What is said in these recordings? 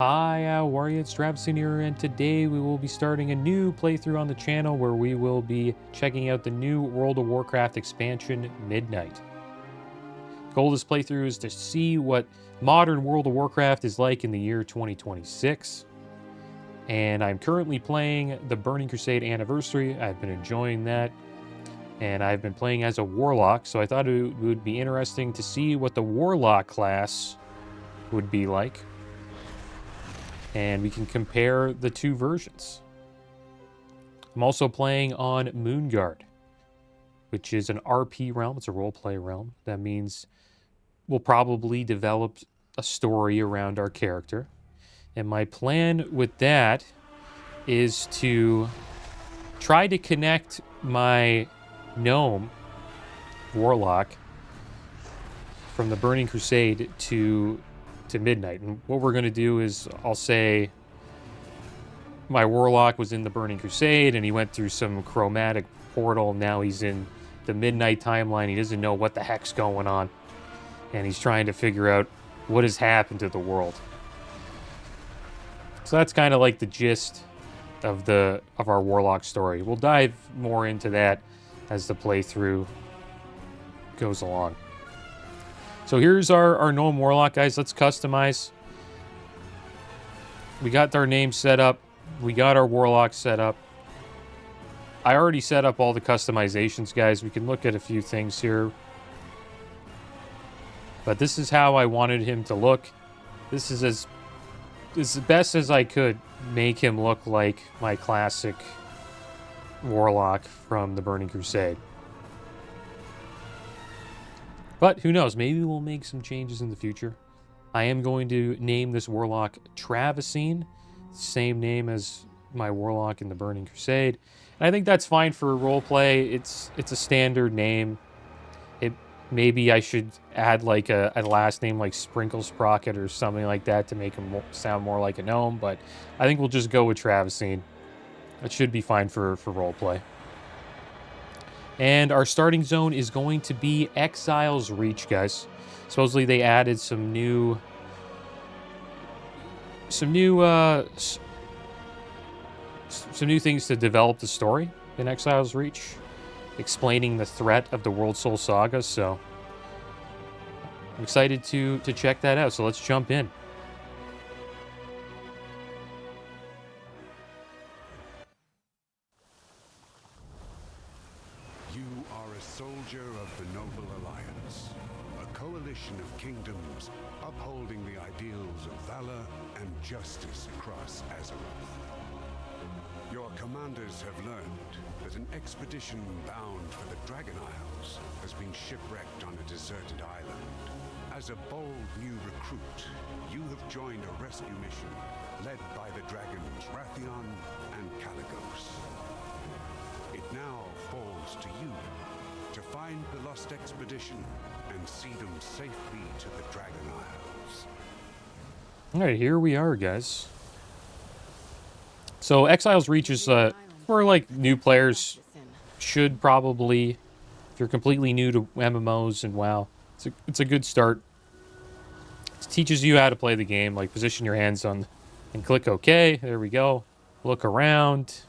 Hi, how are you? It's Travis here, and today we will be starting a new playthrough on the channel where we will be checking out the new World of Warcraft expansion, Midnight. The goal of this playthrough is to see what modern World of Warcraft is like in the year 2026. And I'm currently playing the Burning Crusade Anniversary. I've been enjoying that. And I've been playing as a Warlock, so I thought it would be interesting to see what the Warlock class would be like. And we can compare the two versions. I'm also playing on Moonguard, which is an RP realm. It's a roleplay realm. That means we'll probably develop a story around our character. And my plan with that is to try to connect my Gnome Warlock from the Burning Crusade to Midnight. And what we're going to do is I'll say my Warlock was in the Burning Crusade and he went through some chromatic portal. Now he's in the Midnight timeline. He doesn't know what the heck's going on. And he's trying to figure out what has happened to the world. So that's kind of like the gist of our Warlock story. We'll dive more into that as the playthrough goes along. So here's our Gnome Warlock, guys. Let's customize. We got our name set up. We got our Warlock set up. I already set up all the customizations, guys. We can look at a few things here. But this is how I wanted him to look. This is as best as I could make him look like my classic Warlock from the Burning Crusade. But who knows? Maybe we'll make some changes in the future. I am going to name this Warlock Travisine. Same name as my Warlock in the Burning Crusade. And I think that's fine for roleplay. It's a standard name. Maybe I should add like a last name like Sprinkle Sprocket or something like that to make him sound more like a gnome. But I think we'll just go with Travisine. That should be fine for roleplay. And our starting zone is going to be Exile's Reach, guys. Supposedly they added some new things to develop the story in Exile's Reach, explaining the threat of the World Soul Saga. So I'm excited to check that out. So let's jump in. Soldier of the Noble Alliance, a coalition of kingdoms upholding the ideals of valor and justice across Azeroth. Your commanders have learned that an expedition bound for the Dragon Isles has been shipwrecked on a deserted island. As a bold new recruit, you have joined a rescue mission led by the dragons Wrathion and Caligos. It now falls to you to find the lost expedition and see them safely to the Dragon Isles. All right, here we are, guys. So Exile's Reach is for like new players should probably, if you're completely new to MMOs and WoW, it's a good start. It teaches you how to play the game, like position your hands on and click OK. There we go. Look around.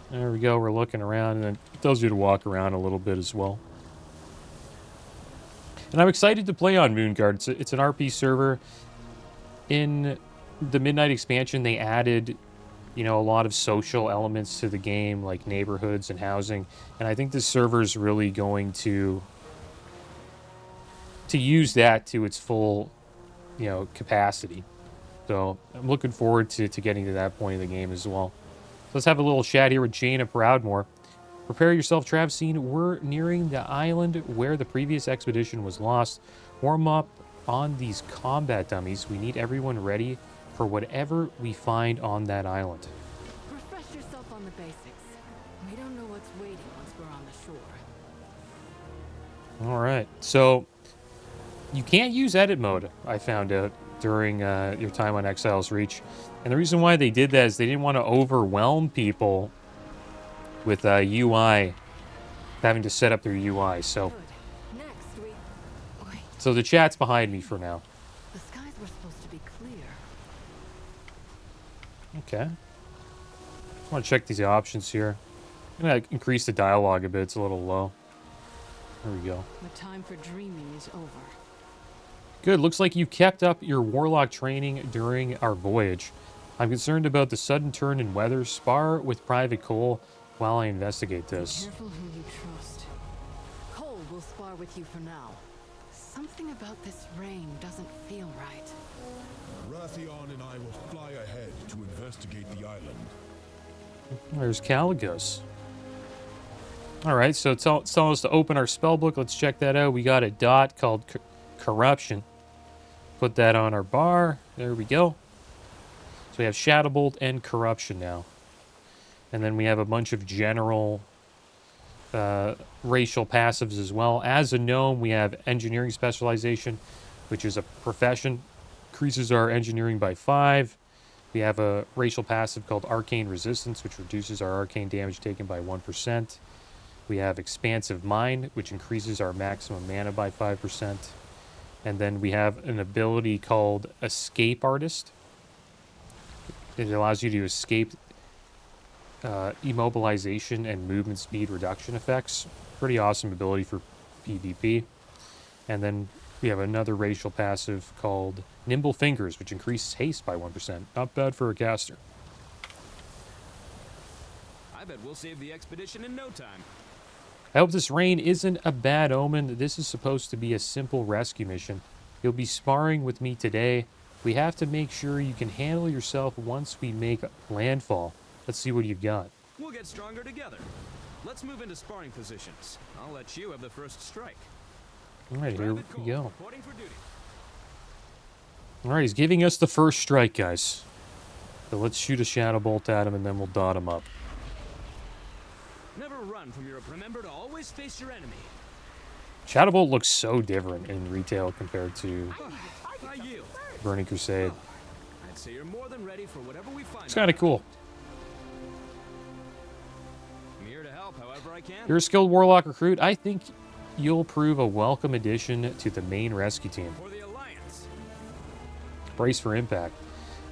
There we go, we're looking around, and then it tells you to walk around a little bit as well. And I'm excited to play on Moonguard. It's an RP server. In the Midnight expansion, they added, a lot of social elements to the game, like neighborhoods and housing. And I think this server is really going to use that to its full, capacity. So I'm looking forward to getting to that point of the game as well. Let's have a little chat here with Jaina Proudmoore. Prepare yourself, Travisine. We're nearing the island where the previous expedition was lost. Warm up on these combat dummies. We need everyone ready for whatever we find on that island. Refresh yourself on the basics. We don't know what's waiting once we're on the shore. All right. So you can't use edit mode, I found out, during your time on Exile's Reach. And the reason why they did that is they didn't want to overwhelm people with UI, having to set up their UI. So Next, we... Wait. So the chat's behind me for now. The skies were supposed to be clear. Okay. I want to check these options here. I'm going to increase the dialogue a bit. It's a little low. There we go. The time for dreaming is over. Good. Looks like you kept up your warlock training during our voyage. I'm concerned about the sudden turn in weather. Spar with Private Cole while I investigate this. Be careful who you trust. Cole will spar with you for now. Something about this rain doesn't feel right. Rathion and I will fly ahead to investigate the island. There's Caligos. Alright, so it's telling us to open our spell book. Let's check that out. We got a dot called Corruption. Put that on our bar. There we go. So we have Shadowbolt and Corruption now. And then we have a bunch of general racial passives as well. As a gnome, we have Engineering Specialization, which is a profession. Increases our engineering by 5. We have a racial passive called Arcane Resistance, which reduces our arcane damage taken by 1%. We have Expansive Mind, which increases our maximum mana by 5%. And then we have an ability called Escape Artist. It allows you to escape immobilization and movement speed reduction effects. Pretty awesome ability for PvP. And then we have another racial passive called Nimble Fingers, which increases haste by 1%. Not bad for a caster. I bet we'll save the expedition in no time. I hope this rain isn't a bad omen. This is supposed to be a simple rescue mission. You'll be sparring with me today. We have to make sure you can handle yourself once we make landfall. Let's see what you've got. We'll get stronger together. Let's move into sparring positions. I'll let you have the first strike. All right, here we Private Cole, go. reporting for duty. All right, he's giving us the first strike, guys. So let's shoot a Shadow Bolt at him, and then we'll dot him up. Never run from your. Remember to always face your enemy. Shadow Bolt looks so different in retail compared to I yield. Burning Crusade. I'd say you're more than ready for whatever we find. It's kind of cool. I'm here to help however I can. You're a skilled Warlock recruit. I think you'll prove a welcome addition to the main rescue team. For the Alliance. Brace for impact.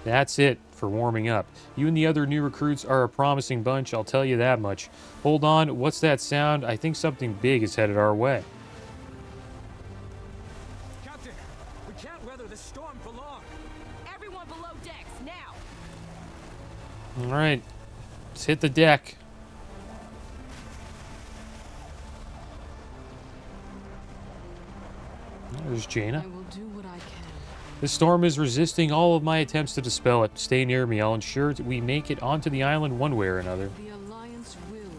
That's it for warming up. You and the other new recruits are a promising bunch, I'll tell you that much. Hold on, what's that sound? I think something big is headed our way. Captain, we can't weather this storm for long. Everyone below decks, now! All right, let's hit the deck. There's Jaina. I will do what I can. The storm is resisting all of my attempts to dispel it. Stay near me. I'll ensure that we make it onto the island one way or another. The Alliance will endure.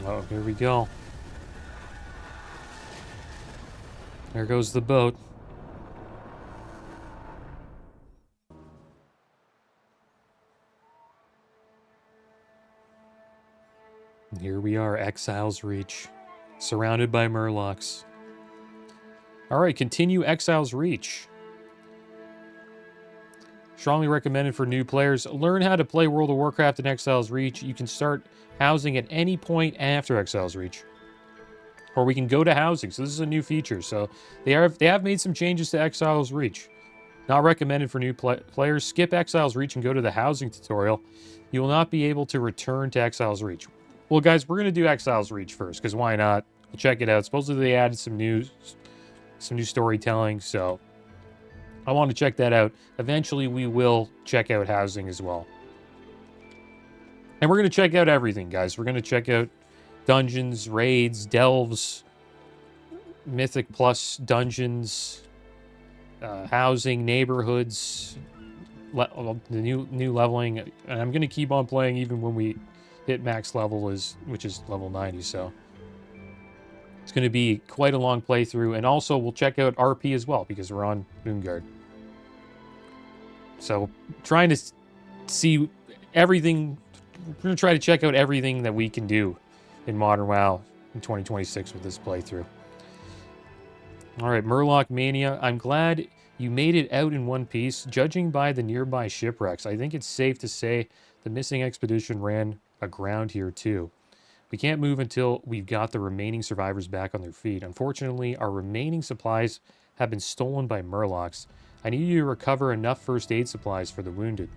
Oh, here we go. There goes the boat. And here we are, Exile's Reach, surrounded by Murlocs. All right, continue Exile's Reach. Strongly recommended for new players. Learn how to play World of Warcraft in Exile's Reach. You can start housing at any point after Exile's Reach. Or we can go to housing. So this is a new feature. So they have made some changes to Exile's Reach. Not recommended for new players. Skip Exile's Reach and go to the housing tutorial. You will not be able to return to Exile's Reach. Well, guys, we're going to do Exile's Reach first, because why not? We'll check it out. Supposedly they added some new storytelling, so I want to check that out. Eventually, we will check out housing as well. And we're going to check out everything, guys. We're going to check out dungeons, raids, delves, Mythic Plus dungeons, housing, neighborhoods, the new leveling. And I'm going to keep on playing even when we hit max level, which is level 90. So it's going to be quite a long playthrough. And also, we'll check out RP as well, because we're on Moonguard. So trying to see everything. We're going to try to check out everything that we can do in Modern WoW in 2026 with this playthrough. All right, Murloc Mania. I'm glad You made it out in one piece. Judging by the nearby shipwrecks, I think it's safe to say the missing expedition ran aground here too. We can't move until we've got the remaining survivors back on their feet. Unfortunately, our remaining supplies have been stolen by Murlocs. I need you to recover enough first aid supplies for the wounded.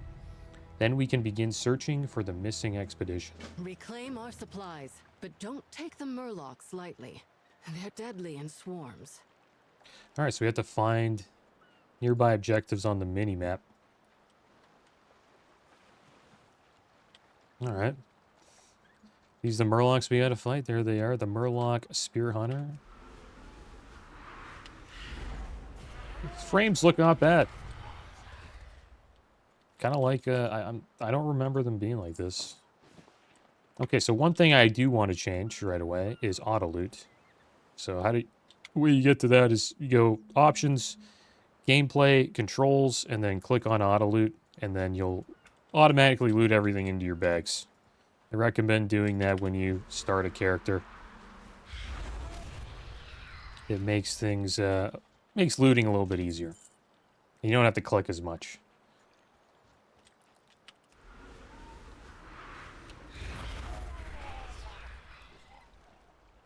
Then we can begin searching for the missing expedition. Reclaim our supplies, but don't take the Murlocs lightly. They're deadly in swarms. All right, so we have to find nearby objectives on the mini-map. All right. These are the Murlocs we gotta fight. There they are, the Murloc Spear Hunter. Frames look not bad. Kind of like, I don't remember them being like this. Okay, so one thing I do want to change right away is auto loot. So way you get to that is you go options, gameplay, controls, and then click on auto loot, and then you'll automatically loot everything into your bags. I recommend doing that when you start a character. It makes things, makes looting a little bit easier. You don't have to click as much.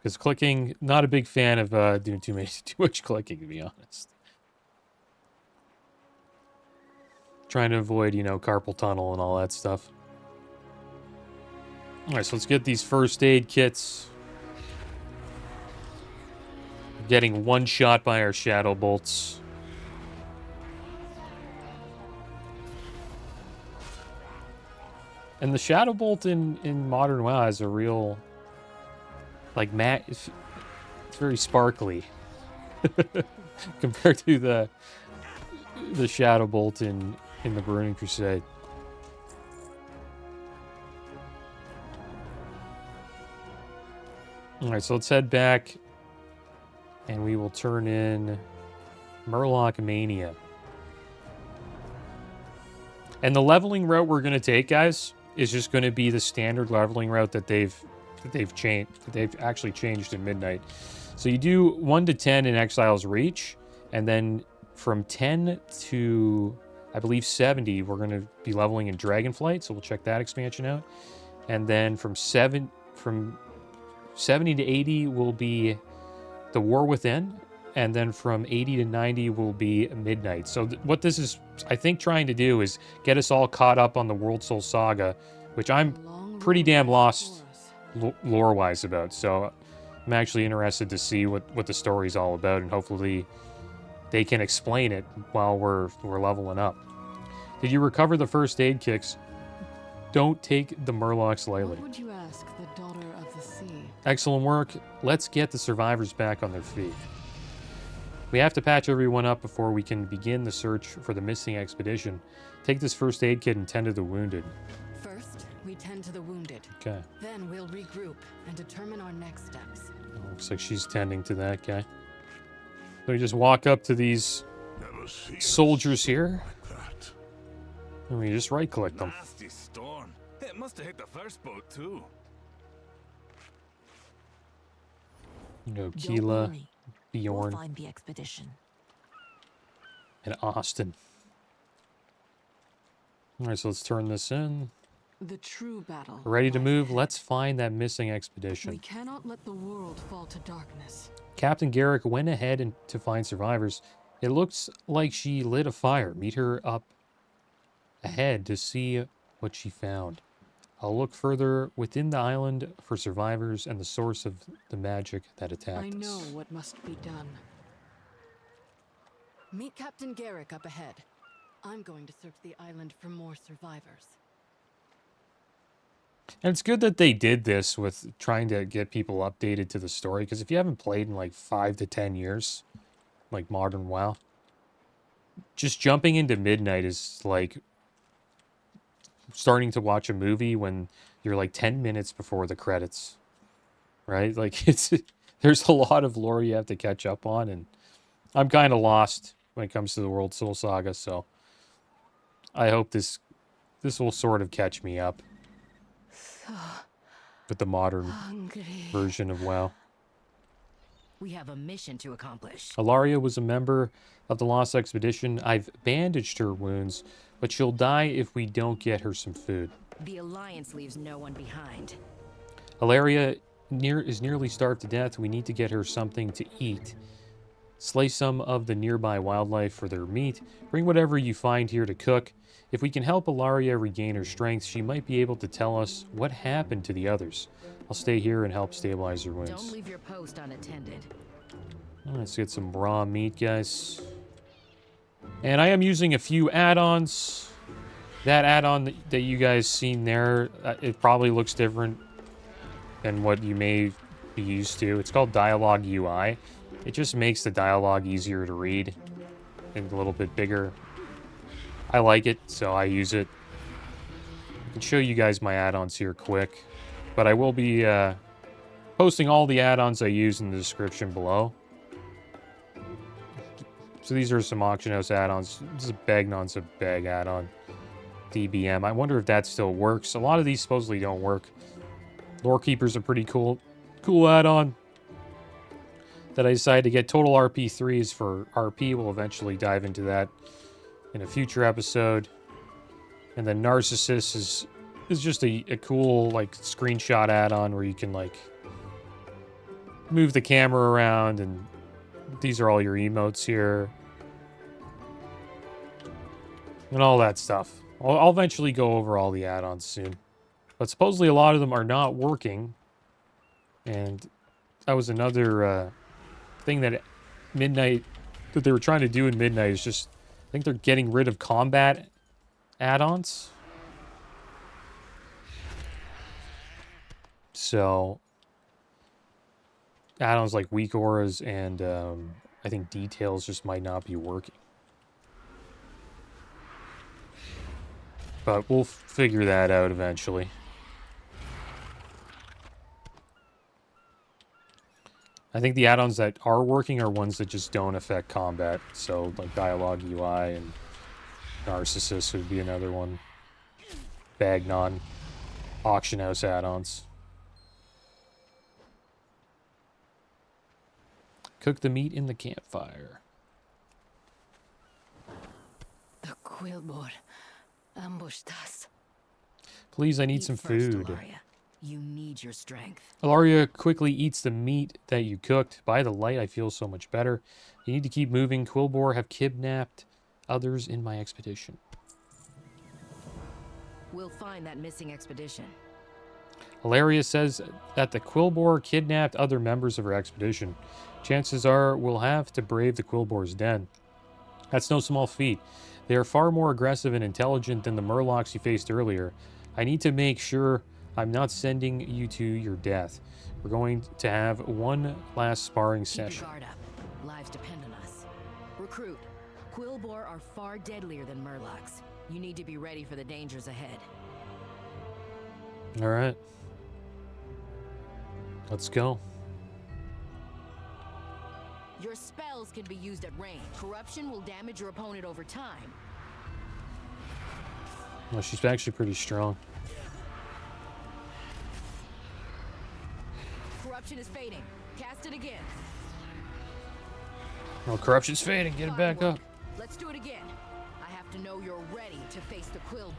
Because clicking, not a big fan of doing too much clicking, to be honest. Trying to avoid, you know, carpal tunnel and all that stuff. Alright, so let's get these first aid kits. Getting one shot by our shadow bolts. And the shadow bolt in Modern WoW has a real, like, it's very sparkly compared to the shadow bolt in the Burning Crusade. All right, so let's head back, and we will turn in Murloc Mania. And the leveling route we're going to take, guys, is just going to be the standard leveling route that they've actually changed in Midnight. So you do 1 to 10 in Exile's Reach, and then from 10 to, I believe, 70, we're going to be leveling in Dragonflight, so we'll check that expansion out. And then from 70 to 80 will be the War Within, and then from 80 to 90 will be Midnight. So what this is, I think, trying to do is get us all caught up on the World Soul Saga, which I'm pretty damn lost lore-wise about. So I'm actually interested to see what the story's all about, and hopefully they can explain it while we're leveling up. Did you recover the first aid kits? Don't take the Murlocs lightly. What would you ask the Daughter of the Sea? Excellent work. Let's get the survivors back on their feet. We have to patch everyone up before we can begin the search for the missing expedition. Take this first aid kit and tend to the wounded. First, we tend to the wounded. Okay. Then we'll regroup and determine our next steps. Looks like she's tending to that guy. So we just walk up to these soldiers here, and we just right-click them. Nasty storm. It must have hit the first boat too. You know, Don't Keela, worry. Bjorn, We'll find the expedition. and Austin. All right, so let's turn this in. The true battle. Ready to lies move? ahead. Let's find that missing We expedition. cannot let the world fall to darkness. Captain Garrick went ahead to find survivors. It looks like she lit a fire. Meet her up ahead to see what she found. I'll look further within the island for survivors and the source of the magic that attacked I know us. what must be done. Meet Captain Garrick up ahead. I'm going to search the island for more survivors. And it's good that they did this with trying to get people updated to the story, because if you haven't played in like 5 to 10 years, like Modern WoW, just jumping into Midnight is like starting to watch a movie when you're like 10 minutes before the credits, right? Like there's a lot of lore you have to catch up on, and I'm kind of lost when it comes to the World Soul Saga, so I hope this will sort of catch me up with the modern Hungry. version of WoW. We have a mission to accomplish. Ilaria was a member of the Lost Expedition. I've bandaged her wounds, but she'll die if we don't get her some food. The Alliance leaves no one behind. Ilaria is nearly starved to death. We need to get her something to eat. Slay some of the nearby wildlife for their meat. Bring whatever you find here to cook. If we can help Ilaria regain her strength, she might be able to tell us what happened to the others. I'll stay here and help stabilize her wounds. Don't leave your post unattended. Let's get some raw meat, guys. And I am using a few add-ons. That add-on that you guys seen there, it probably looks different than what you may be used to. It's called Dialogue UI. It just makes the dialogue easier to read and a little bit bigger. I like it, so I use it. I can show you guys my add-ons here quick, but I will be posting all the add-ons I use in the description below. So these are some auction house add-ons. This is a Bagnon's a bag add-on. DBM. I wonder if that still works. A lot of these supposedly don't work. Lorekeeper's a pretty cool add-on that I decided to get. Total RP3s for RP. We'll eventually dive into that in a future episode. And then Narcissus is just a cool like screenshot add-on where you can like move the camera around, and these are all your emotes here and all that stuff. I'll eventually go over all the add-ons soon. But supposedly a lot of them are not working. And that was another thing that Midnight, that they were trying to do in Midnight, is just, I think they're getting rid of combat add-ons. So, add-ons like WeakAuras and I think Details just might not be working. But we'll figure that out eventually. I think the add-ons that are working are ones that just don't affect combat. So, like Dialogue UI and Narcissus would be another one. Bagnon. Auction house add-ons. Cook the meat in the campfire. The Quillboar ambushed us. Please, I need Eat some first, food. Ilaria. You need your strength. Ilaria quickly eats the meat that you cooked. By the light, I feel so much better. You need to keep moving. Quillboar have kidnapped others in my expedition. We'll find that missing expedition. Ilaria says that the Quillboar kidnapped other members of her expedition. Chances are we'll have to brave the Quillboar's den. That's no small feat. They are far more aggressive and intelligent than the Murlocs you faced earlier. I need to make sure I'm not sending you to your death. We're going to have one last sparring session. Keep your guard up. Lives depend on us. Recruit. Quillboar are far deadlier than Murlocs. You need to be ready for the dangers ahead. All right. Let's go. Your spells can be used at range. Corruption will damage your opponent over time. Well, she's actually pretty strong. Corruption is fading. Cast it again. Well, corruption's fading. Get it back up. Let's do it again. I have to know you're ready to face the Quillboar.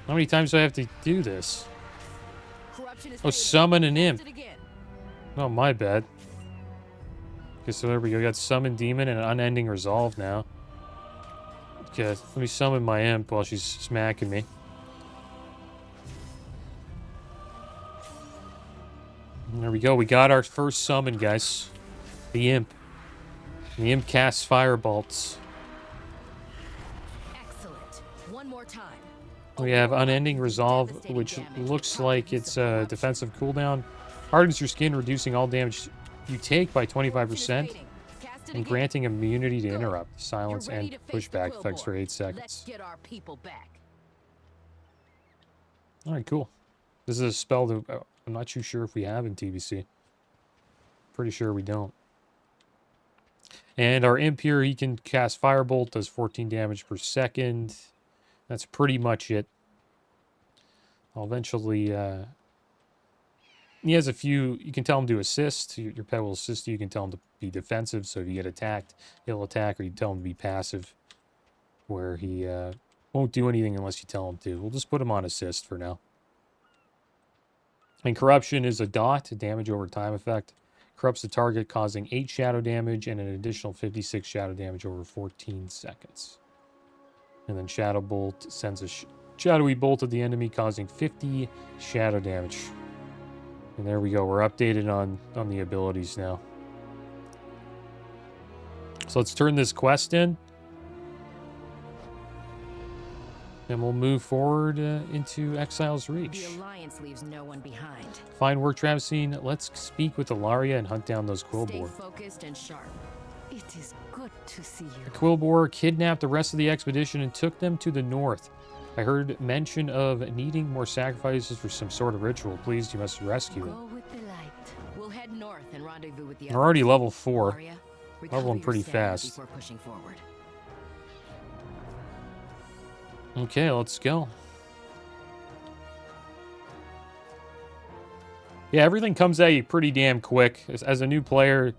How many times do I have to do this? Corruption is Oh, fading. summon an imp. Cast it again. Oh, my bad. Okay, so there we go. We got Summon Demon and Unending Resolve now. Okay, let me summon my imp while she's smacking me. And there we go. We got our first summon, guys. The imp. And the imp casts fire bolts. Excellent. One more time. We have Unending Resolve, which looks like it's a defensive cooldown. Hardens your skin, reducing all damage you take by 25%, and granting immunity to interrupt, silence, and pushback effects for 8 Let's seconds. get our people back. Alright, cool. This is a spell that I'm not too sure if we have in TBC. Pretty sure we don't. And our imp here, he can cast Firebolt, does 14 damage per second. That's pretty much it. I'll eventually he has a few. You can tell him to assist. Your pet will assist you. You can tell him to be defensive. So if you get attacked, he'll attack, or you tell him to be passive, where he won't do anything unless you tell him to. We'll just put him on assist for now. And corruption is a dot, a damage over time effect. Corrupts the target, causing 8 shadow damage and an additional 56 shadow damage over 14 seconds. And then Shadow Bolt sends a shadowy bolt at the enemy, causing 50 shadow damage. And there we go. We're updated on the abilities now. So let's turn this quest in. And we'll move forward into Exile's Reach. The Alliance leaves no one behind. Fine work, Travisine. Let's speak with Ilaria and hunt down those Quillboar. Stay focused and sharp. It is good to see The you. Quillboar kidnapped the rest of the expedition and took them to the north. I heard mention of needing more sacrifices for some sort of ritual. Please, you must rescue it. Go with the light. We'll head north and rendezvous with the We're already level 4. Ilaria, Leveling recover pretty your stamina fast. before pushing forward. Okay, let's go. Yeah, everything comes at you pretty damn quick. As a new player,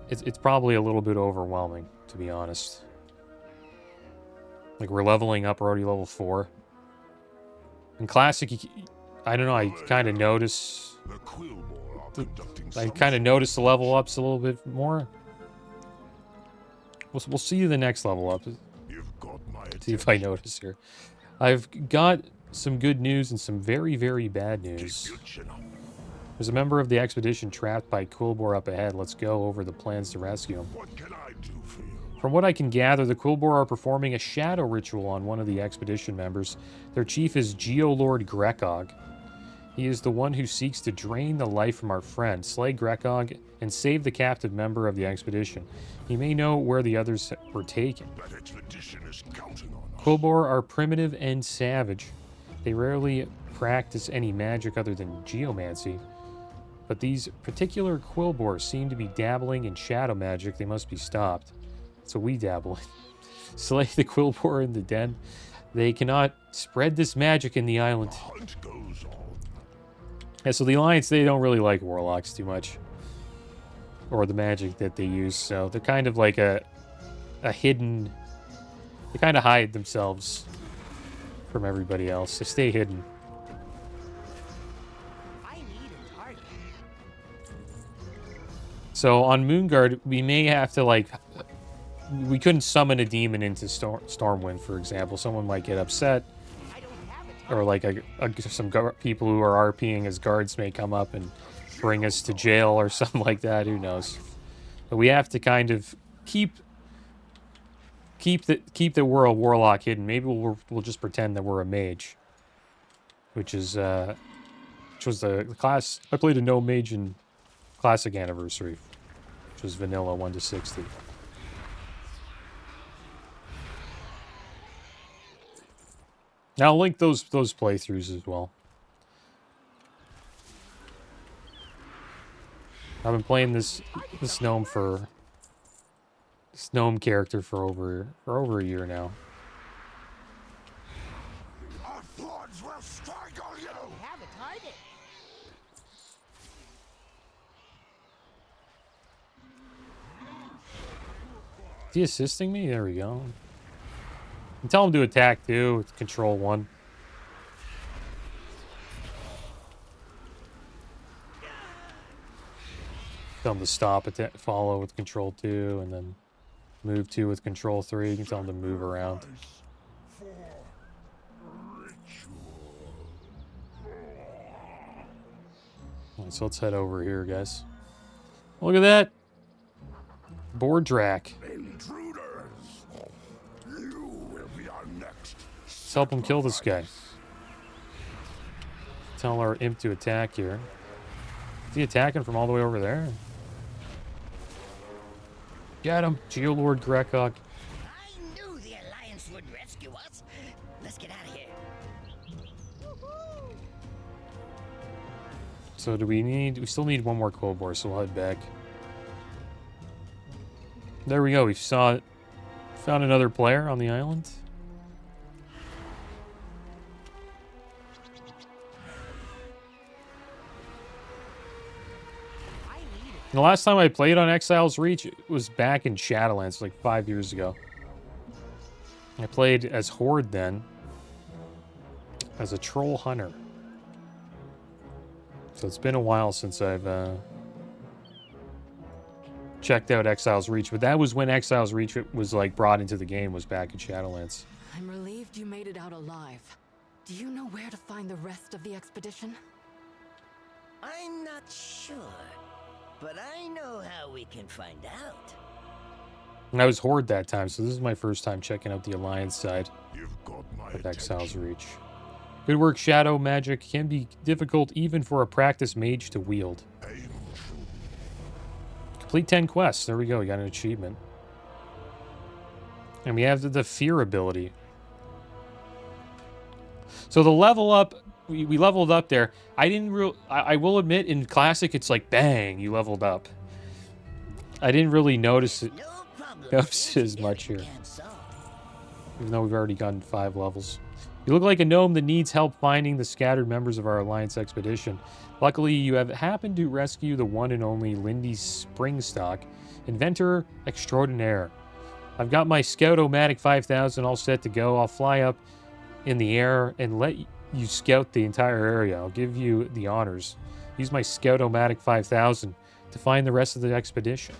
it's probably a little bit overwhelming, to be honest. Like, we're leveling up, we're already level 4. In Classic, I don't know, I kind of notice... The Quillboar are conducting I some kind of notice the level ups a little bit more. We'll see you the next level up. You've got my See if I notice here. I've got some good news and some very, very bad news. Keep your chin up. There's a member of the expedition trapped by Quillboar up ahead. Let's go over the plans to rescue him. What can I do for you? From what I can gather, the Quillboar are performing a shadow ritual on one of the expedition members. Their chief is Geolord Grekog. He is the one who seeks to drain the life from our friend, slay Grekog, and save the captive member of the expedition. He may know where the others were taken. That expedition is counting on us. Quillboar are primitive and savage. They rarely practice any magic other than geomancy. But these particular Quillboar seem to be dabbling in shadow magic. They must be stopped. So we dabble in. Slay the Quillboar in the den. They cannot spread this magic in the island. Hunt goes on. Yeah, so the Alliance, they don't really like Warlocks too much. Or the magic that they use. So they're kind of like a hidden... They kind of hide themselves from everybody else. They stay hidden. So on Moonguard, we may have to, like... We couldn't summon a demon into Stormwind, for example. Someone might get upset. Or, like, some people who are RPing as guards may come up and bring us to jail or something like that. Who knows? But we have to kind of keep that we're a Warlock hidden. Maybe we'll just pretend that we're a mage. Which was the class... I played a Gnome Mage in Classic Anniversary, which was vanilla 1 to 60. Now I'll link those playthroughs as well. I've been playing this gnome character for over a year now. Our floods will strike on you. Have a target. Is he assisting me? There we go. And tell him to attack too with control 1. Tell him to stop, follow with control 2, and then move 2 with control 3. You can tell him to move around. For ritual. Alright, so let's head over here, guys. Look at that! Board Drac. Intruders. You will be our next. Let's help him kill this guy. Tell our imp to attack here. Is he attacking from all the way over there? Get him! Geolord Grekog. I knew the Alliance would rescue us. Let's get out of here. So do we still need one more Quillboar, so we'll head back. There we go, we found another player on the island. The last time I played on Exile's Reach was back in Shadowlands, like 5 years ago. I played as Horde then, as a troll hunter. So it's been a while since I've checked out Exile's Reach, but that was when Exile's Reach was like brought into the game, was back in Shadowlands. I'm relieved you made it out alive. Do you know where to find the rest of the expedition? I'm not sure, but I know how we can find out. And I was Horde that time, so this is my first time checking out the Alliance side You've got my of Exile's attention. Reach. Good work, Shadow. Magic can be difficult even for a practiced mage to wield. Aim true. Complete 10 quests. There we go. We got an achievement. And we have the Fear ability. So the level up, we leveled up there. I will admit, in Classic, it's like, bang, you leveled up. I didn't really notice it, No problem. notice it as much here, Can't solve. even though we've already gotten 5 levels. You look like a gnome that needs help finding the scattered members of our Alliance expedition. Luckily, you have happened to rescue the one and only Lindy Springstock, inventor extraordinaire. I've got my Scout-O-Matic 5000 all set to go. I'll fly up in the air and let you scout the entire area. I'll give you the honors. Use my Scout-O-Matic 5000 to find the rest of the expedition.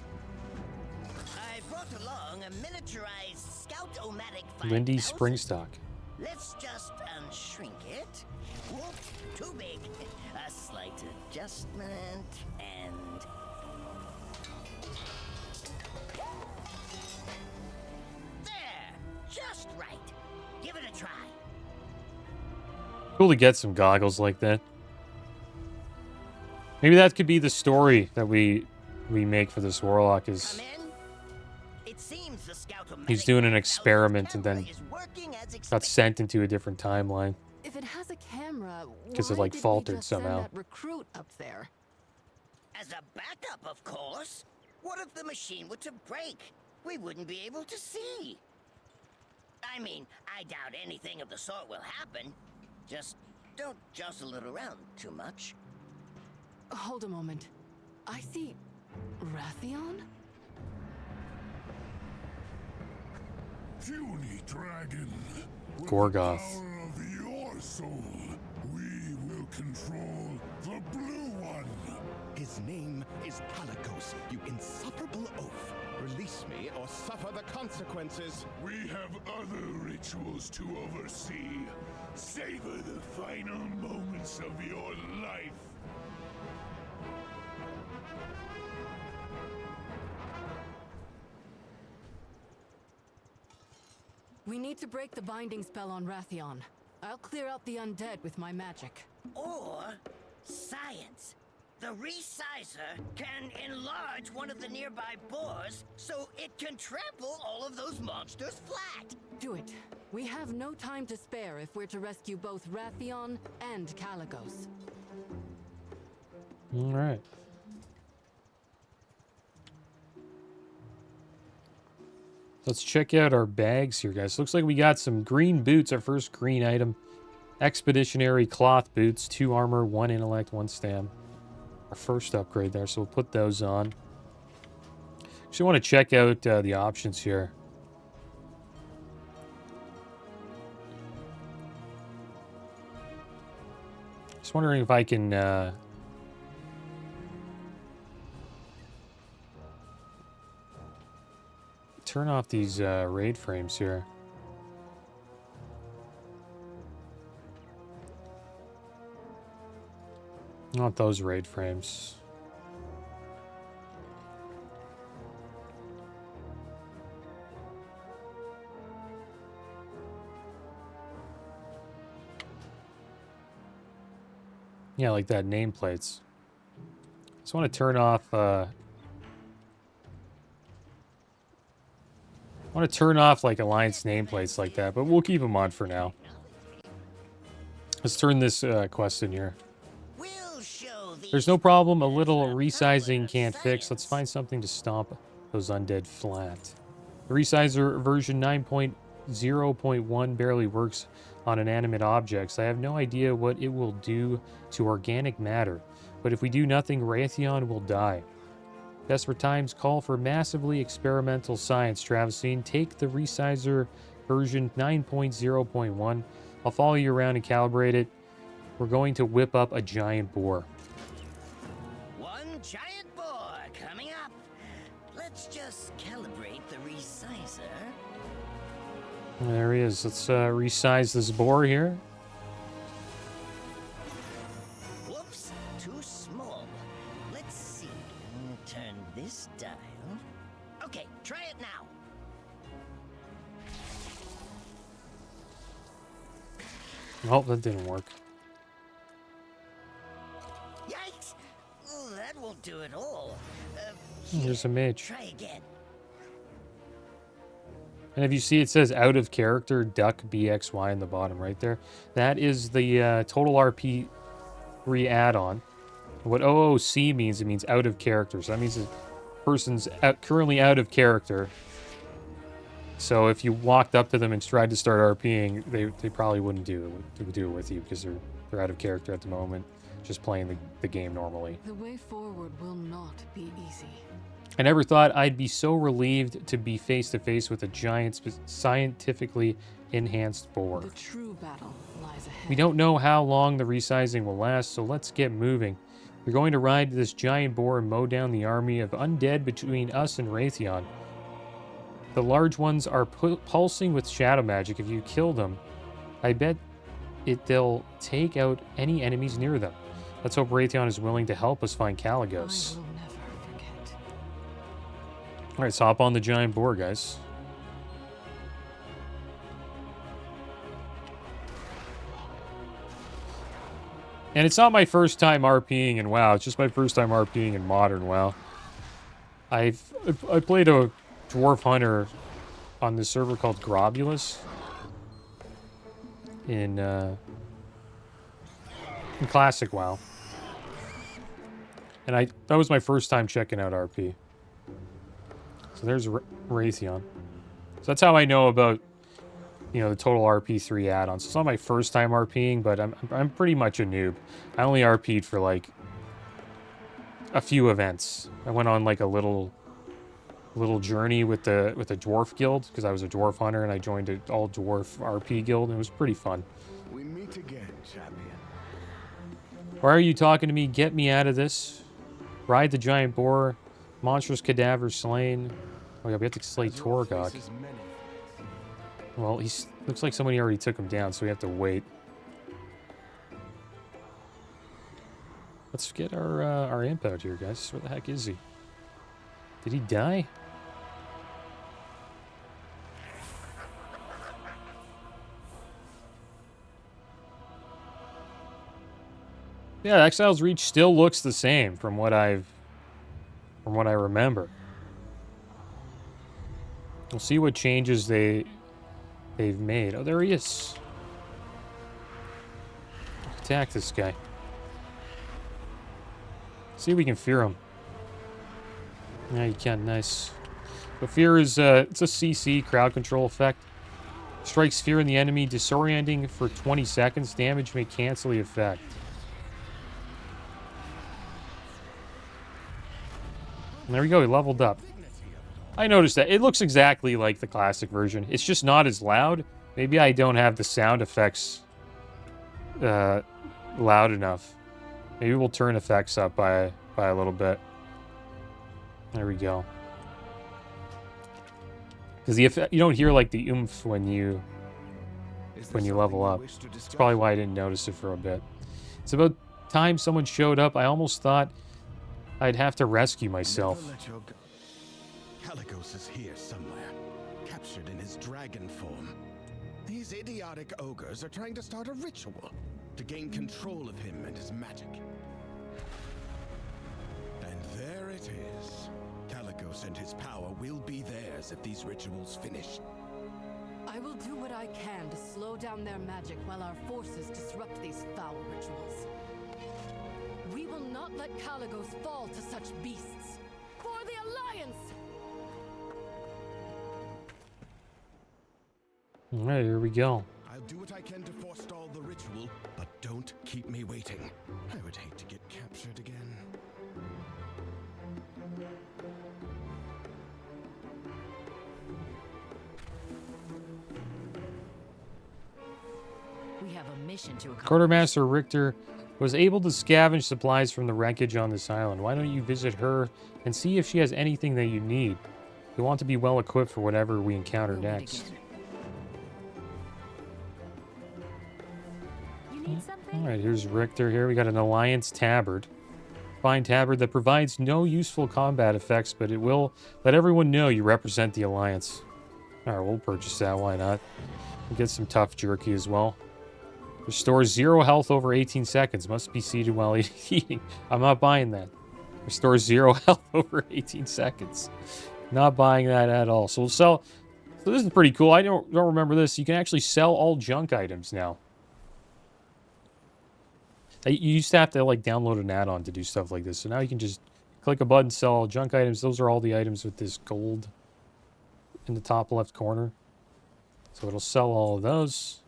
I brought along a miniaturized Scout-O-Matic 5000. Lindy Springstock. Let's just unshrink it. Whoop, too big. A slight adjustment, and... There! Just right. Give it a try. Cool to get some goggles like that. Maybe that could be the story that we make for this Warlock, is Come in. It seems the Scout-O-Matic he's doing an 5000 experiment and then camera is working as got expected. sent into a different timeline. If it has a camera, 'Cause it, why like, didn't we faltered just send somehow. that recruit up there? As a backup, of course. What if the machine were to break? We wouldn't be able to see. I mean, I doubt anything of the sort will happen. Just don't jostle it around too much. Hold a moment. I see Rathion? Puny dragon. With Gorgoth. the power of your soul, we will control the blue one. His name is Calicos, you insufferable oaf. Release me or suffer the consequences. We have other rituals to oversee. Savor the final moments of your life. We need to break the binding spell on Rathion. I'll clear out the undead with my magic. Or science. The resizer can enlarge one of the nearby boars so it can trample all of those monsters flat. Do it. We have no time to spare if we're to rescue both Rathion and Calicos. All right. Let's check out our bags here, guys. Looks like we got some green boots, our first green item. Expeditionary cloth boots, 2 armor, 1 intellect, 1 stam. Our first upgrade there, so we'll put those on. Just want to check out the options here. Just wondering if I can turn off these raid frames here. Not those raid frames. Yeah, like that nameplates. Just want to turn off like Alliance nameplates like that, but we'll keep them on for now. Let's turn this quest in here. We'll show these There's no problem a little resizing can't fix. Let's find something to stomp those undead flat. The resizer version 9.0.1 barely works on inanimate objects. I have no idea what it will do to organic matter, but if we do nothing, Rathion will die. Desperate times call for massively experimental science, Travesine. Take the Resizer version 9.0.1. I'll follow you around and calibrate it. We're going to whip up a giant boar. One giant boar coming up. Let's just calibrate the resizer. There he is. Let's resize this boar here. Whoops, too small. Let's see. Turn this dial. Okay, try it now. Oh, that didn't work. Yikes! Oh, that won't do it all. There's a mage. Try again. And if you see, it says out of character duck BXY in the bottom right there. That is the total RP 3 add-on. What OOC means, it means out of character. So that means the person's currently out of character. So if you walked up to them and tried to start RPing, they probably wouldn't do it with you because they're out of character at the moment, just playing the game normally. The way forward will not be easy. I never thought I'd be so relieved to be face to face with a giant, scientifically enhanced boar. The true battle lies ahead. We don't know how long the resizing will last, so let's get moving. We're going to ride this giant boar and mow down the army of undead between us and Raytheon. The large ones are pulsing with shadow magic. If you kill them, I bet they'll take out any enemies near them. Let's hope Raytheon is willing to help us find Caligos. I will never forget. All right, so hop on the giant boar, guys. And it's not my first time RPing in WoW. It's just my first time RPing in modern WoW. I played a dwarf hunter on this server called Grobulus in classic WoW, and that was my first time checking out RP. So there's Raytheon. So that's how I know about, you know, the total RP3 add-ons. It's not my first time RPing, but I'm pretty much a noob. I only RP'd for like a few events. I went on like a little journey with the dwarf guild because I was a dwarf hunter and I joined an all dwarf RP guild and it was pretty fun. We meet again, champion. Why are you talking to me? Get me out of this. Ride the giant boar. Monstrous cadaver slain. Oh yeah, we have to slay Torgok. Well, looks like somebody already took him down, so we have to wait. Let's get our imp out here, guys. Where the heck is he? Did he die? Yeah, Exile's Reach still looks the same from what I remember. We'll see what changes they've made. Oh, there he is. Attack this guy. See if we can fear him. Yeah, you can. Nice. So fear is it's a CC crowd control effect. Strikes fear in the enemy, disorienting for 20 seconds. Damage may cancel the effect. And there we go. He leveled up. I noticed that. It looks exactly like the classic version. It's just not as loud. Maybe I don't have the sound effects loud enough. Maybe we'll turn effects up by a little bit. There we go. Because you don't hear like the oomph when you level up. That's probably why I didn't notice it for a bit. It's about time someone showed up. I almost thought I'd have to rescue myself. Caligos is here somewhere, captured in his dragon form. These idiotic ogres are trying to start a ritual to gain control of him and his magic. And there it is. Caligos and his power will be theirs if these rituals finish. I will do what I can to slow down their magic while our forces disrupt these foul rituals. We will not let Caligos fall to such beasts. For the Alliance! Alright, here we go. I'll do what I can to forestall the ritual, but don't keep me waiting. I would hate to get captured again. We have a mission to accomplish. Quartermaster Richter was able to scavenge supplies from the wreckage on this island. Why don't you visit her and see if she has anything that you need? We want to be well equipped for whatever we encounter next. You need something? All right, here's Richter here. We got an Alliance Tabard. Fine tabard that provides no useful combat effects, but it will let everyone know you represent the Alliance. All right, we'll purchase that. Why not? We'll get some tough jerky as well. Restores 0 health over 18 seconds. Must be seated while eating. I'm not buying that. Restores 0 health over 18 seconds. Not buying that at all. So we'll sell. So this is pretty cool. I don't remember this. You can actually sell all junk items now. You used to have to like download an add-on to do stuff like this. So now you can just click a button, sell all junk items. Those are all the items with this gold in the top left corner. So it'll sell all of those.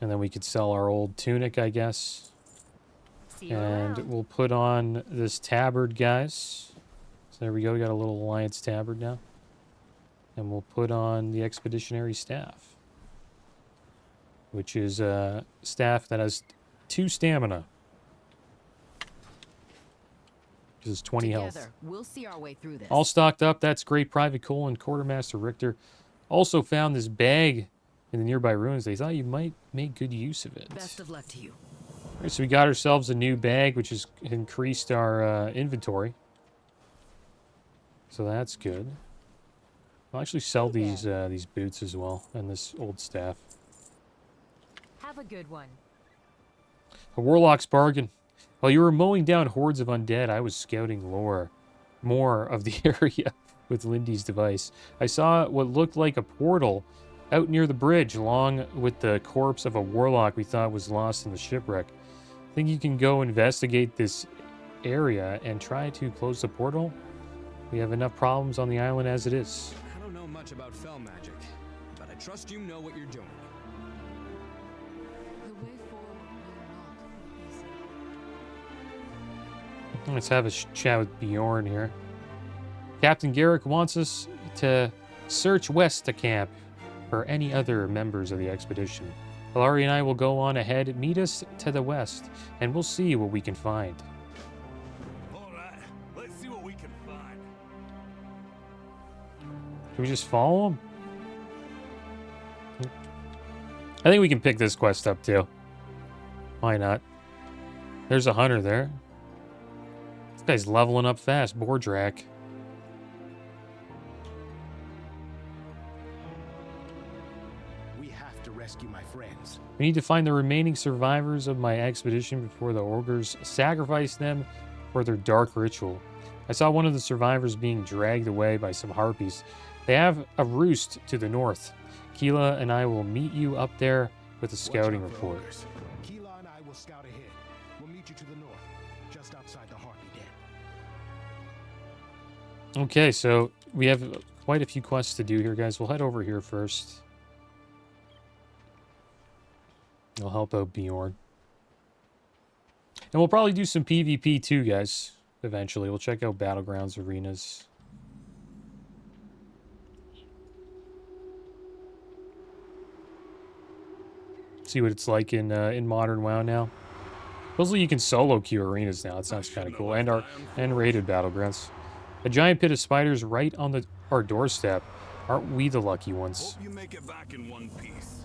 And then we could sell our old tunic, I guess. And we'll put on this tabard, guys. So there we go. We got a little Alliance tabard now. And we'll put on the expeditionary staff, which is a staff that has 2 stamina. This is 20 health. We'll see our way through this. All stocked up. That's great. Private Cole and Quartermaster Richter also found this bag in the nearby ruins. They thought you might make good use of it. Best of luck to you. All right, so we got ourselves a new bag, which has increased our inventory. So that's good. I'll actually sell these boots as well and this old staff. Have a good one. A warlock's bargain. While you were mowing down hordes of undead, I was scouting more of the area with Lindy's device. I saw what looked like a portal out near the bridge, along with the corpse of a warlock we thought was lost in the shipwreck. Think you can go investigate this area and try to close the portal? We have enough problems on the island as it is. I don't know much about fell magic, but I trust you know what you're doing. The way forward will not be easy. Let's have a chat with Bjorn here. Captain Garrick wants us to search west to camp for any other members of the expedition. Hilari and I will go on ahead, meet us to the west, and we'll see what we can find. Alright, let's see what we can find. Can we just follow him? I think we can pick this quest up too. Why not? There's a hunter there. This guy's leveling up fast. Bordrak. We have to rescue my friends. We need to find the remaining survivors of my expedition before the ogres sacrifice them for their dark ritual. I saw one of the survivors being dragged away by some harpies. They have a roost to the north. Keela and I will meet you up there with a scouting report. Keela and I will scout ahead. We'll meet you to the north, just outside the Harpy Den. Okay, so we have quite a few quests to do here, guys. We'll head over here first. I'll help out Bjorn. And we'll probably do some PvP too, guys. Eventually, we'll check out Battlegrounds arenas. See what it's like in modern WoW now. Supposedly you can solo queue arenas now. That sounds kind of cool. And rated Battlegrounds. A giant pit of spiders right on our doorstep. Aren't we the lucky ones? Hope you make it back in one piece.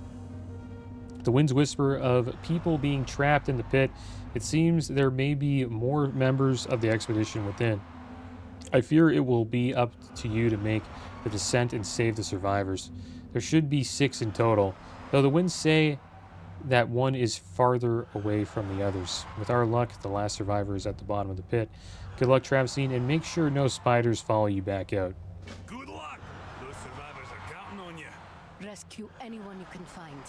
The winds whisper of people being trapped in the pit. It seems there may be more members of the expedition within. I fear it will be up to you to make the descent and save the survivors. There should be 6 in total, though the winds say that one is farther away from the others. With our luck, the last survivor is at the bottom of the pit. Good luck, Travestine, and make sure no spiders follow you back out. Good luck. Those survivors are counting on you. Rescue anyone you can find.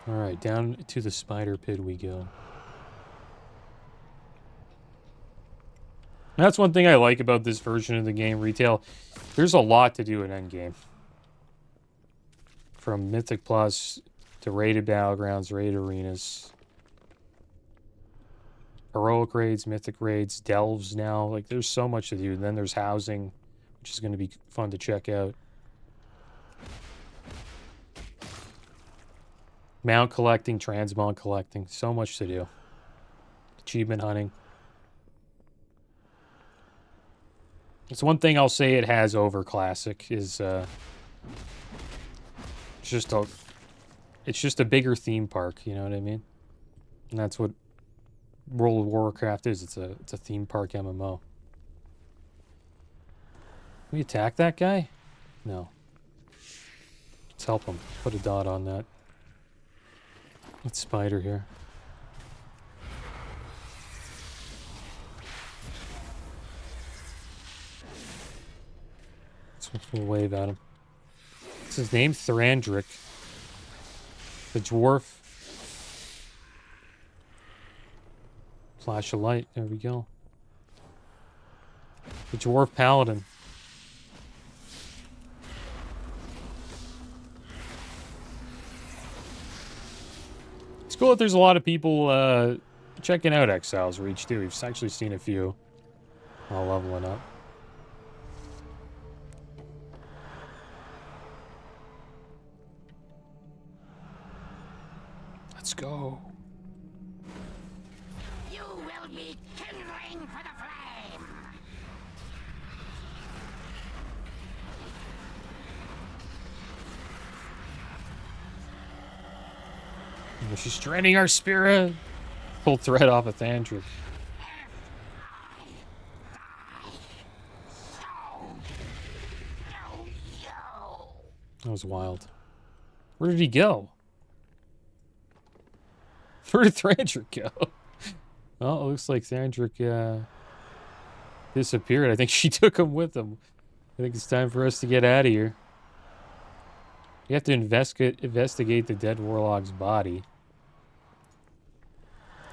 Alright, down to the spider pit we go. That's one thing I like about this version of the game, retail. There's a lot to do in endgame. From Mythic Plus to rated Battlegrounds, rated arenas. Heroic raids, Mythic raids, Delves now. Like, there's so much to do. And then there's housing, which is going to be fun to check out. Mount collecting, transmog collecting. So much to do. Achievement hunting. It's one thing I'll say it has over Classic is it's just a bigger theme park, you know what I mean? And that's what World of Warcraft is. It's a theme park MMO. Can we attack that guy? No. Let's help him. Put a dot on that. Let's spider here. We'll wave at him. What's his name? Thrandric. The dwarf. Flash of light. There we go. The dwarf paladin. It's cool that there's a lot of people checking out Exiles Reach too. We've actually seen a few while leveling up. Let's go. You will be kindling for the flame. She's draining our spirit. Pull thread off of Thandric. That was wild. Where did he go? Where did Thandric go? Well, it looks like Thandric disappeared. I think she took him with him. I think it's time for us to get out of here. You have to investigate the dead warlock's body.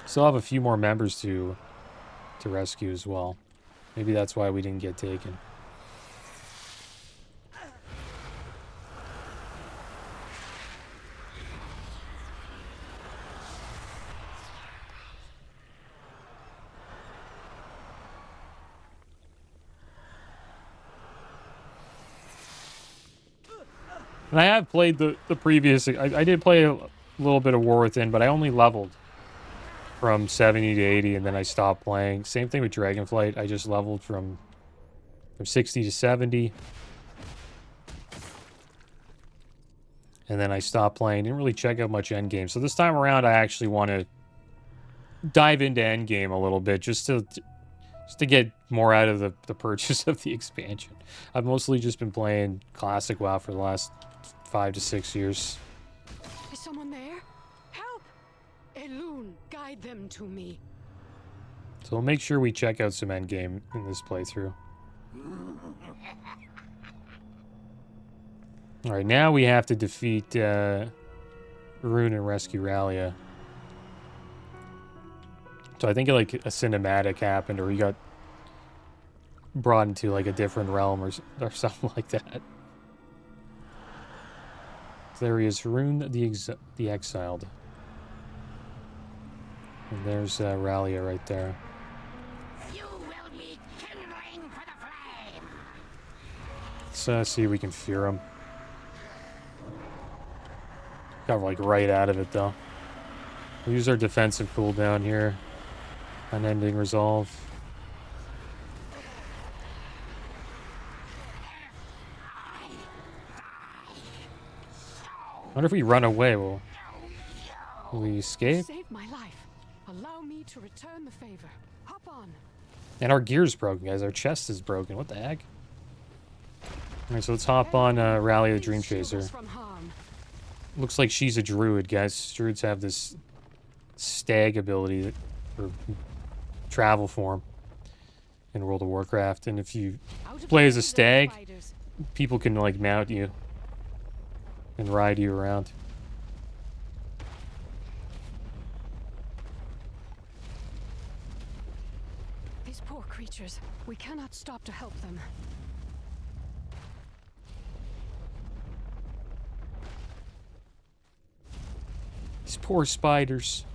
Still have a few more members to rescue as well. Maybe that's why we didn't get taken. And I have played the previous... I did play a little bit of War Within, but I only leveled from 70 to 80, and then I stopped playing. Same thing with Dragonflight. I just leveled from 60 to 70. And then I stopped playing. Didn't really check out much endgame. So this time around, I actually want to dive into endgame a little bit, just to get more out of the purchase of the expansion. I've mostly just been playing Classic WoW for the last 5 to 6 years. Is someone there? Help! Elune, guide them to me. So we'll make sure we check out some endgame in this playthrough. Alright, now we have to defeat Rune and rescue Ralia. So I think like a cinematic happened, or we got brought into like a different realm or something like that. So there he is, Rune the Exiled. And there's Ralia right there. You will be kindling for the flame. Let's see if we can fear him. Got like right out of it though. We'll use our defensive cooldown here. Unending resolve. I wonder if we run away, will we escape? Save my life. Allow me to return the favor. Hop on. And our gear's broken, guys. Our chest is broken. What the heck? Alright, so let's hop on Ralia the Dream Chaser. Looks like she's a druid, guys. Druids have this stag ability, or travel form, in World of Warcraft. And if you play as a stag, people can like mount you and ride you around. These poor creatures. We cannot stop to help them. These poor spiders.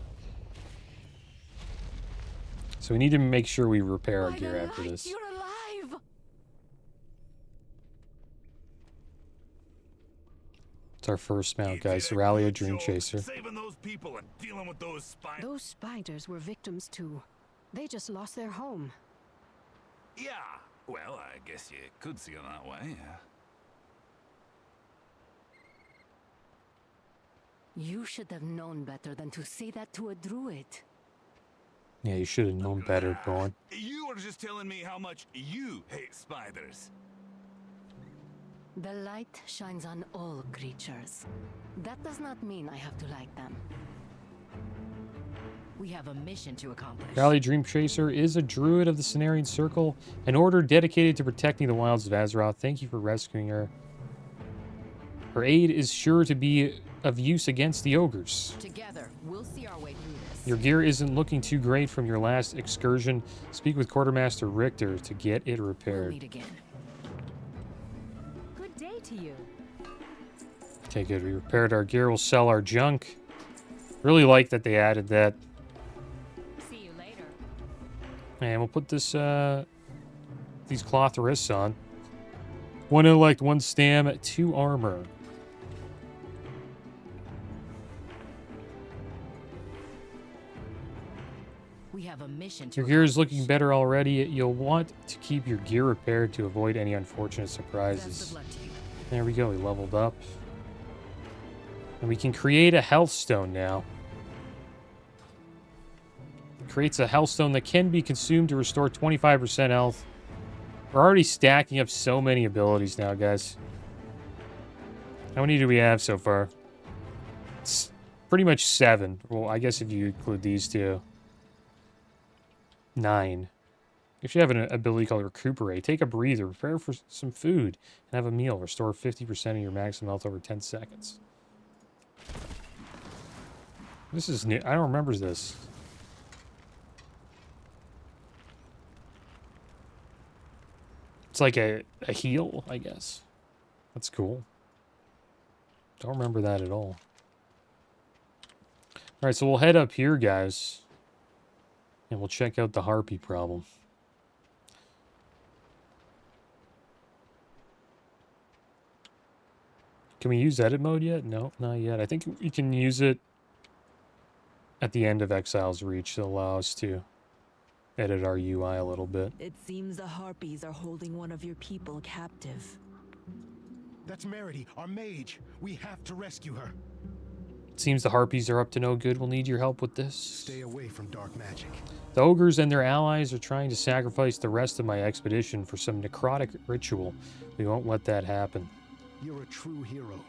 So we need to make sure we repair our gear after this. You're alive. It's our first mount, You guys. did a Rally a good Dream job Chaser. saving those people and dealing with those spiders. Those spiders were victims too. They just lost their home. Yeah. Well, I guess you could see it that way. You should have known better than to say that to a druid. Yeah, you should have known better, Bowen. You were just telling me how much you hate spiders. The light shines on all creatures. That does not mean I have to like them. We have a mission to accomplish. Rally Dream Chaser is a druid of the Cenarian Circle, an order dedicated to protecting the wilds of Azeroth. Thank you for rescuing her. Her aid is sure to be of use against the ogres. Together, we'll see our way through this. Your gear isn't looking too great from your last excursion. Speak with Quartermaster Richter to get it We'll repaired. meet again. Good day to you. Okay, good. We repaired our gear. We'll sell our junk. Really like that they added that. See you later. And we'll put this these cloth wrists on. 1 intellect, 1 stam, 2 armor. We have a mission to Your gear is accomplish. looking better already. You'll want to keep your gear repaired to avoid any unfortunate Best surprises. of luck to you. There we go. We leveled up. And we can create a health stone now. It creates a health stone that can be consumed to restore 25% health. We're already stacking up so many abilities now, guys. How many do we have so far? It's pretty much 7. Well, I guess if you include these two. 9. You should have an ability called Recuperate. Take a breather, prepare for some food, and have a meal. Restore 50% of your maximum health over 10 seconds. This is new. I don't remember this. It's like a heal, I guess. That's cool. Don't remember that at all. Alright, so we'll head up here, guys. And we'll check out the harpy problem. Can we use edit mode yet? No, not yet. I think we can use it at the end of Exile's Reach to allow us to edit our UI a little bit. It seems the Harpies are holding one of your people captive. That's Merity, our mage. We have to rescue her. It seems the harpies are up to no good. We'll need your help with this. Stay away from dark magic. The ogres and their allies are trying to sacrifice the rest of my expedition for some necrotic ritual. We won't let that happen. You're a true hero.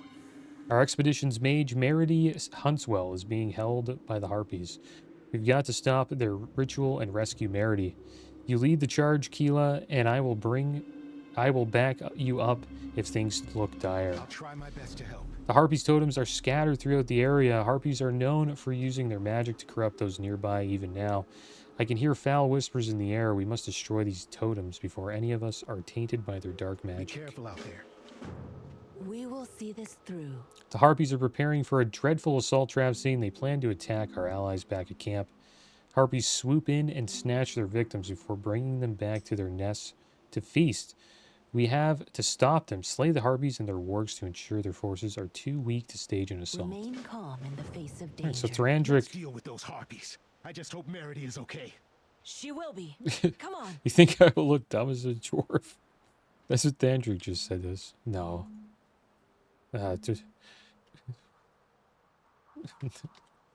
Our expedition's mage, Merity Huntswell, is being held by the harpies. We've got to stop their ritual and rescue Merity. You lead the charge, Keela, and I will back you up if things look dire. I'll try my best to help. The harpies' totems are scattered throughout the area. Harpies are known for using their magic to corrupt those nearby even now. I can hear foul whispers in the air. We must destroy these totems before any of us are tainted by their dark magic. Be careful out there. We will see this through. The harpies are preparing for a dreadful assault trap scene. They plan to attack our allies back at camp. Harpies swoop in and snatch their victims before bringing them back to their nests to feast. We have to stop them, slay the harpies and their wargs to ensure their forces are too weak to stage an assault. Remain calm in the face of danger. Alright, so Let's Thrandric, deal with those harpies. I just hope Merity is okay. She will be. Come on. you think I will look dumb as a dwarf? That's what Thrandric just said this. No. Just...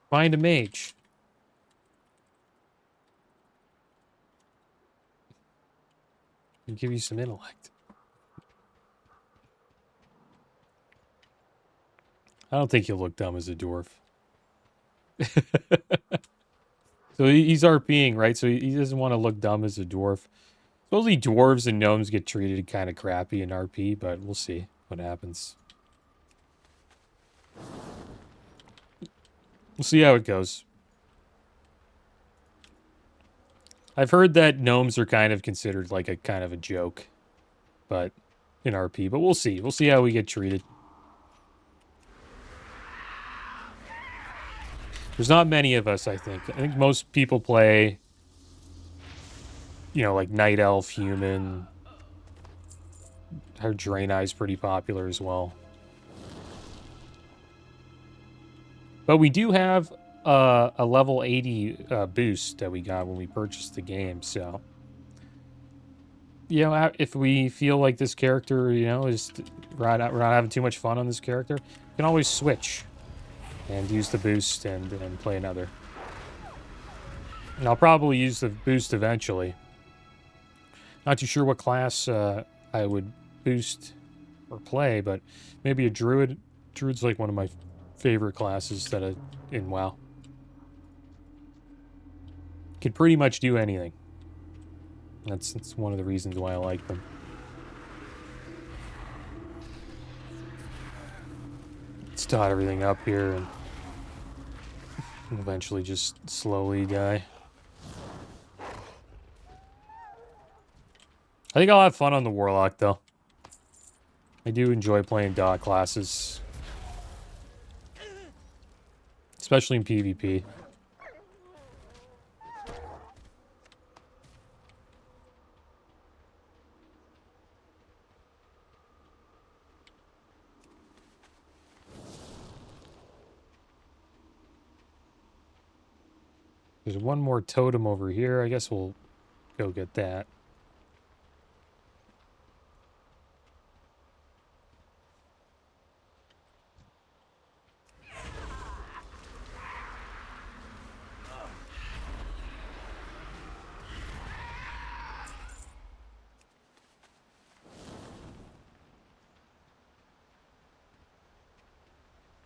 Find a mage. I'll give you some intellect. I don't think he'll look dumb as a dwarf. So he's RPing, right? So he doesn't want to look dumb as a dwarf. Supposedly dwarves and gnomes get treated kind of crappy in RP, but we'll see what happens. We'll see how it goes. I've heard that gnomes are kind of considered like a kind of a joke, but in RP, but we'll see. We'll see how we get treated. There's not many of us, I think. I think most people play, you know, like Night Elf, Human. Our Draenei's pretty popular as well. But we do have a level 80 boost that we got when we purchased the game, so... You know, if we feel like this character, you know, we're not having too much fun on this character, we can always switch and use the boost and play another. And I'll probably use the boost eventually. Not too sure what class I would boost or play, but maybe a druid. Druid's like one of my favorite classes that in WoW. Can pretty much do anything. That's one of the reasons why I like them. Let's dot everything up here and eventually just slowly die. I think I'll have fun on the Warlock, though. I do enjoy playing dot classes. Especially in PvP. There's one more totem over here. I guess we'll go get that.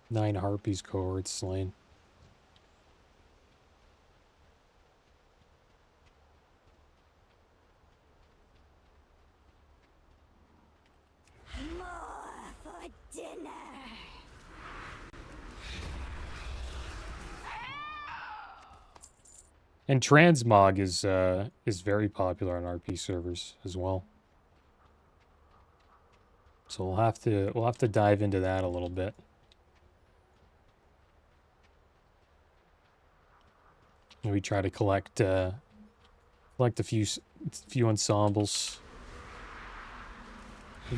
Nine harpies cohorts slain. And transmog is very popular on RP servers as well. So we'll have to dive into that a little bit. Maybe try to collect a few ensembles,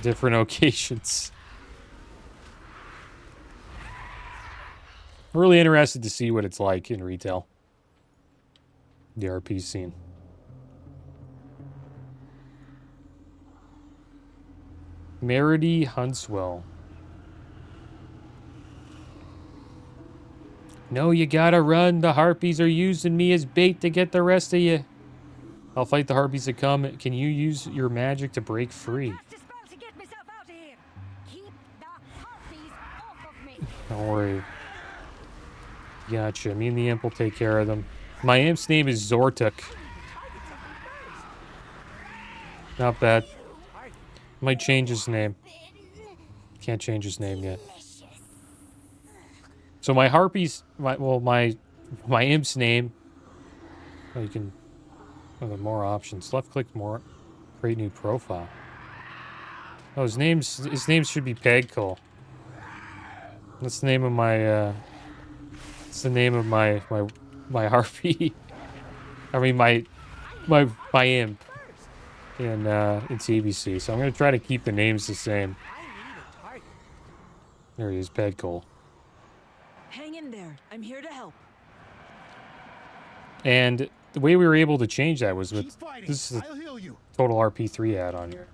different occasions. I'm really interested to see what it's like in retail. The RP scene. Merity Huntswell. No, you gotta run. The harpies are using me as bait to get the rest of you. I'll fight the harpies that come. Can you use your magic to break free? Don't worry. Gotcha. Me and the imp will take care of them. My imp's name is Zortuk. Not bad. Might change his name. Can't change his name yet. So my harpies, my imp's name. Oh, you can. Oh, there are more options. Left click more. Create new profile. Oh, his name should be Pegcole. That's the name of my. It's the name of my harpy. I mean my imp in TBC. So I'm gonna try to keep the names the same. There he is, Pegcole. Hang in there. I'm here to help. And the way we were able to change that was with this is a total RP3 add-on here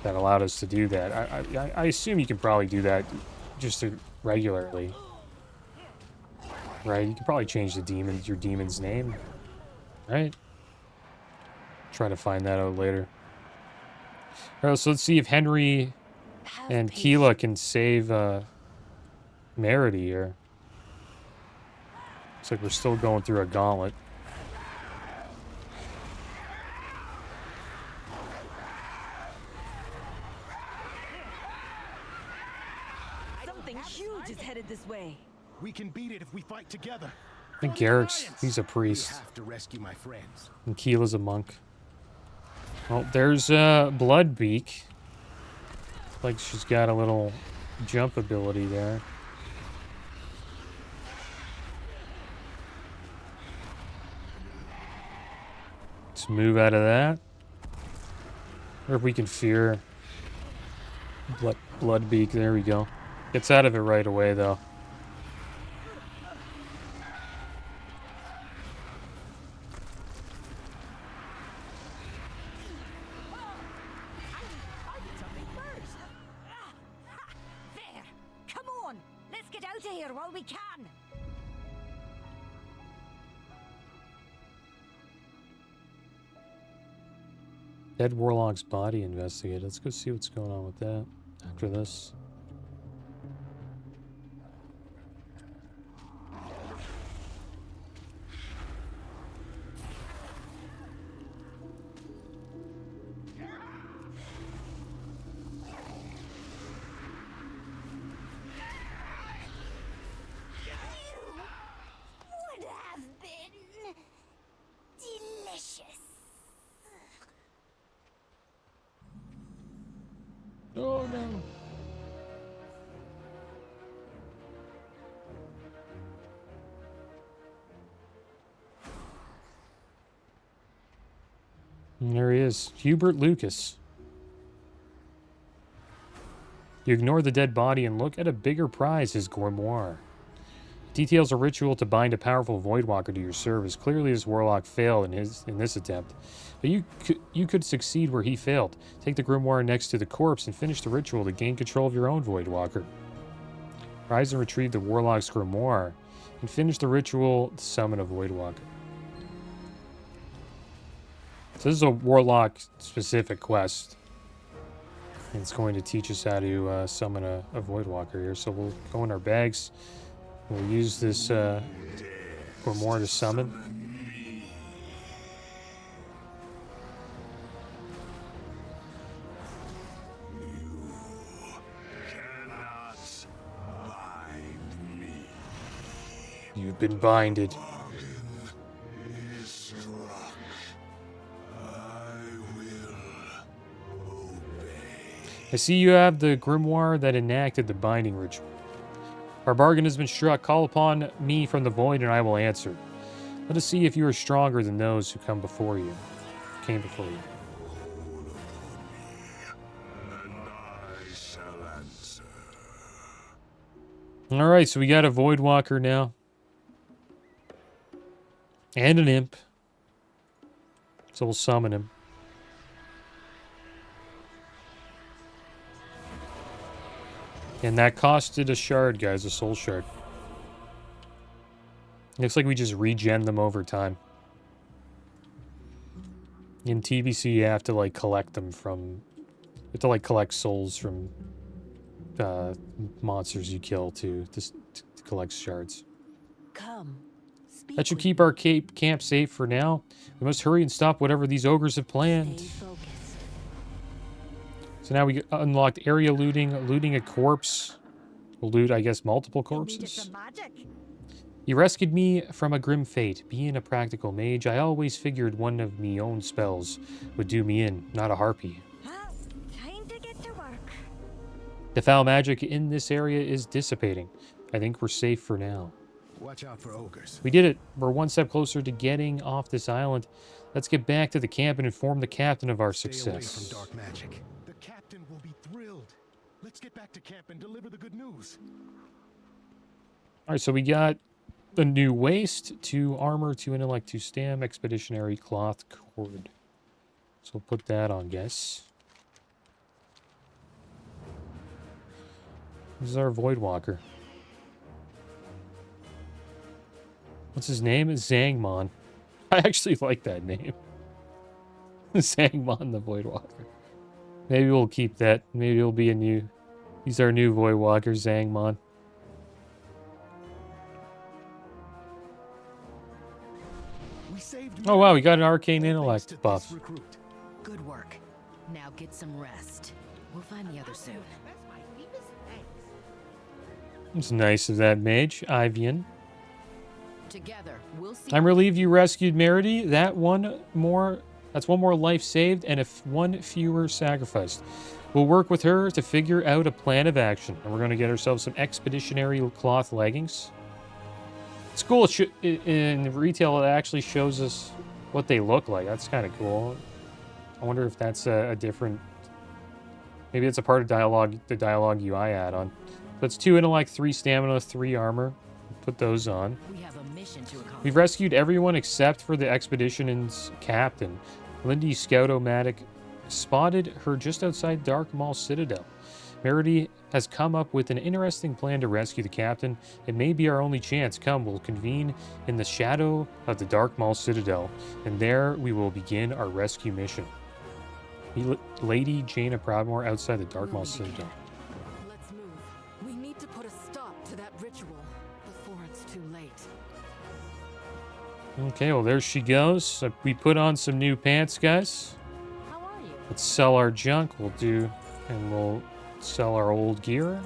that allowed us to do that. I assume you can probably do that just regularly. Right, you can probably change your demon's name, right? Try to find that out later. All right, so let's see if Henry and Keela can save Merity here. Looks like we're still going through a gauntlet. Something huge is headed this way. We can beat it if we fight together. I think Garrick's, he's a priest. We have to rescue my friends. And Keela's a monk. Oh, there's Bloodbeak. Like she's got a little jump ability there. Let's move out of that. Or if we can fear Bloodbeak. There we go. Gets out of it right away, though. out of here while we can! Dead Warlock's body investigated. Let's go see what's going on with that after this. Would have been delicious. Oh no. And there he is, Hubert Lucas. You ignore the dead body and look at a bigger prize, his grimoire. Details a ritual to bind a powerful Voidwalker to your service. Clearly, this warlock failed in this attempt, but you could succeed where he failed. Take the grimoire next to the corpse and finish the ritual to gain control of your own Voidwalker. Rise and retrieve the warlock's grimoire and finish the ritual to summon a Voidwalker. So this is a warlock-specific quest. And it's going to teach us how to summon a Voidwalker here. So we'll go in our bags. We'll use this grimoire to summon. You've been binded. I see you have the grimoire that enacted the binding ritual. Our bargain has been struck. Call upon me from the void, and I will answer. Let us see if you are stronger than those who came before you. All right, so we got a Voidwalker now, and an imp. So we'll summon him. And that costed a shard, guys, a soul shard. Looks like we just regen them over time. In TBC, you have to, like, collect them from... You have to, like, collect souls from monsters you kill to collect shards. Come. That should keep our camp safe for now. We must hurry and stop whatever these ogres have planned. So now we unlocked area looting a corpse. We'll loot, I guess, multiple corpses. You rescued me from a grim fate. Being a practical mage, I always figured one of me own spells would do me in, not a harpy. Time to get to work. The foul magic in this area is dissipating. I think we're safe for now. Watch out for ogres. We did it. We're one step closer to getting off this island. Let's get back to the camp and inform the captain of our success. Stay away from dark magic. The captain will be thrilled. Let's get back to camp and deliver the good news. All right, so we got the new waist, 2 armor, 2 intellect, 2 stam, expeditionary cloth cord. So we'll put that on, guess. This is our Voidwalker. What's his name? Zangmon. I actually like that name. Zangmon the Voidwalker. Maybe we'll keep that. Maybe it'll be a new... He's our new Voidwalker, Zangmon. Oh wow, we got an arcane intellect buff. Good work. Now get some rest. We'll find the other soon. It's nice of that mage, Ivian. Together, we'll see. I'm relieved you rescued Merity. That's one more life saved and one fewer sacrificed. We'll work with her to figure out a plan of action. And we're going to get ourselves some expeditionary cloth leggings. It's cool. In retail, it actually shows us what they look like. That's kind of cool. I wonder if that's a different... Maybe it's a part of the dialogue UI add-on. So it's 2 intellect, 3 stamina, 3 armor. Put those on. We have a mission to accomplish. We've rescued everyone except for the expedition's captain. Lindy Scout-O-Matic spotted her just outside Dark Maul Citadel. Merity has come up with an interesting plan to rescue the captain. It may be our only chance. Come, we'll convene in the shadow of the Dark Maul Citadel, and there we will begin our rescue mission. Meet Lady Jaina Proudmoore outside the Dark Maul Citadel. Let's move. We need to put a stop to that ritual before it's too late. Okay, well, there she goes. We put on some new pants, guys. How are you? Let's sell our junk. We'll sell our old gear.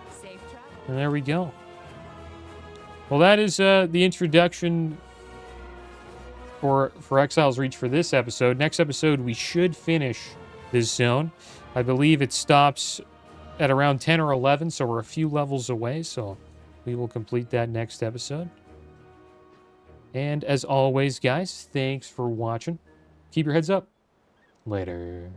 Safe travel. And there we go. Well, that is the introduction for Exile's Reach for this episode. Next episode, we should finish this zone. I believe it stops at around 10 or 11, so we're a few levels away, so we will complete that next episode. And as always, guys, thanks for watching. Keep your heads up. Later.